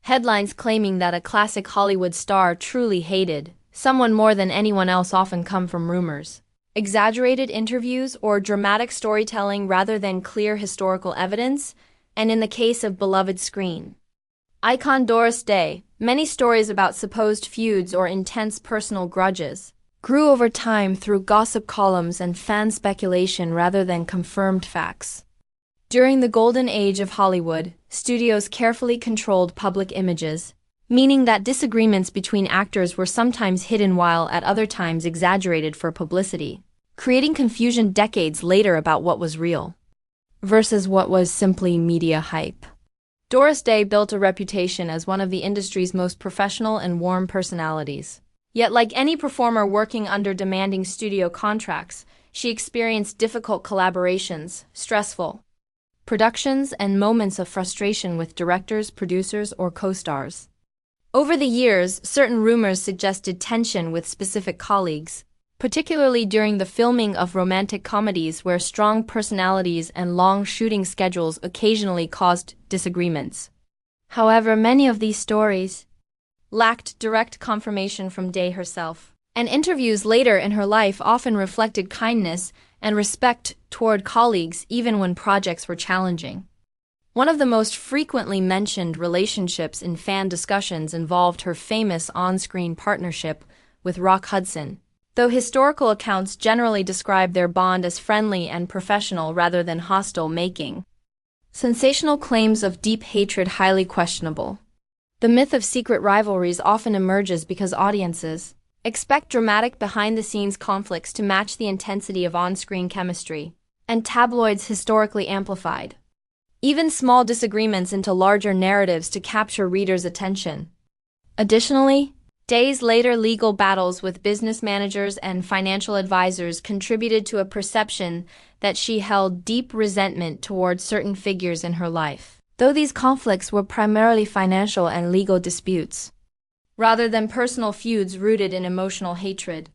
Headlines claiming that a classic Hollywood star truly hated someone more than anyone else often come from rumors, exaggerated interviews, or dramatic storytelling rather than clear historical evidence, and in the case of beloved screen icon Doris Day, many stories about supposed feuds or intense personal grudges grew over time through gossip columns and fan speculation rather than confirmed facts. During the golden age of Hollywood, studios carefully controlled public images, meaning that disagreements between actors were sometimes hidden while at other times exaggerated for publicity, creating confusion decades later about what was real versus what was simply media hype. Doris Day built a reputation as one of the industry's most professional and warm personalities. Yet, like any performer working under demanding studio contracts, she experienced difficult collaborations, stressful productions, and moments of frustration with directors, producers, or co-stars. Over the years, certain rumors suggested tension with specific colleagues, particularly during the filming of romantic comedies where strong personalities and long shooting schedules occasionally caused disagreements. However, many of these stories lacked direct confirmation from Day herself, and interviews later in her life often reflected kindness and respect toward colleagues even when projects were challenging. One of the most frequently mentioned relationships in fan discussions involved her famous on-screen partnership with Rock Hudson, though historical accounts generally describe their bond as friendly and professional rather than hostile, making sensational claims of deep hatred highly questionable. The myth of secret rivalries often emerges because audiences expect dramatic behind-the-scenes conflicts to match the intensity of on-screen chemistry, and tabloids historically amplified even small disagreements into larger narratives to capture readers' attention. Additionally, Day's later legal battles with business managers and financial advisors contributed to a perception that she held deep resentment toward certain figures in her life, though these conflicts were primarily financial and legal disputes, rather than personal feuds rooted in emotional hatred.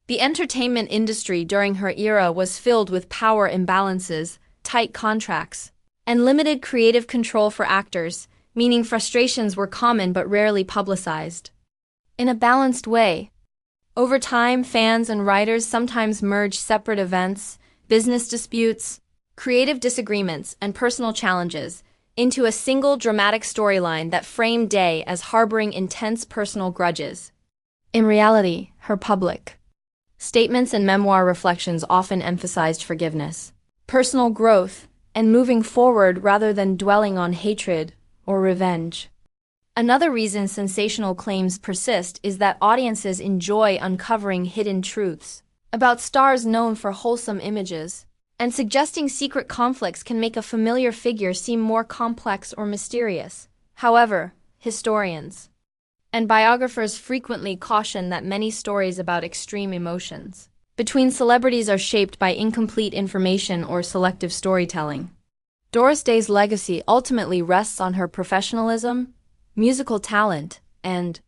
The entertainment industry during her era was filled with power imbalances, tight contracts, and limited creative control for actors, meaning frustrations were common but rarely publicized. In a balanced way, over time, fans and writers sometimes merged separate events, business disputes, creative disagreements, and personal challenges into a single dramatic storyline that framed Day as harboring intense personal grudges. In reality, her public statements and memoir reflections often emphasized forgiveness, personal growth, and moving forward rather than dwelling on hatred or revenge. Another reason sensational claims persist is that audiences enjoy uncovering hidden truths about stars known for wholesome images, and suggesting secret conflicts can make a familiar figure seem more complex or mysterious. However, historians and biographers frequently caution that many stories about extreme emotions between celebrities are shaped by incomplete information or selective storytelling. Doris Day's legacy ultimately rests on her professionalism, musical talent, and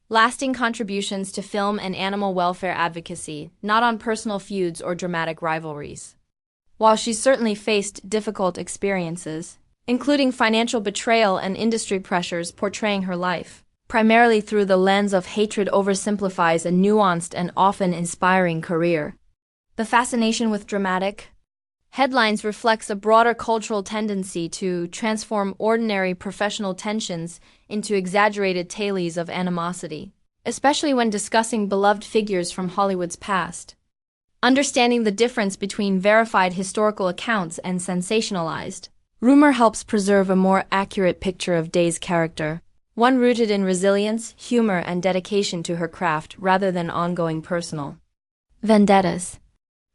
lasting contributions to film and animal welfare advocacy, not on personal feuds or dramatic rivalries. While she certainly faced difficult experiences, including financial betrayal and industry pressures, portraying her life primarily through the lens of hatred oversimplifies a nuanced and often inspiring career. The fascination with dramatic headlines reflects a broader cultural tendency to transform ordinary professional tensions into exaggerated tales of animosity, especially when discussing beloved figures from Hollywood's past. Understanding the difference between verified historical accounts and sensationalized rumor helps preserve a more accurate picture of Day's character, one rooted in resilience, humor, and dedication to her craft rather than ongoing personal vendettas.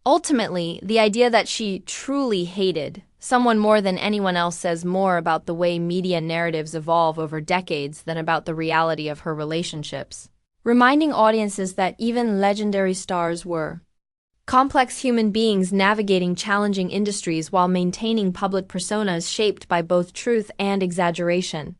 Ultimately, the idea that she truly hated someone more than anyone else says more about the way media narratives evolve over decades than about the reality of her relationships, reminding audiences that even legendary stars were complex human beings navigating challenging industries while maintaining public personas shaped by both truth and exaggeration.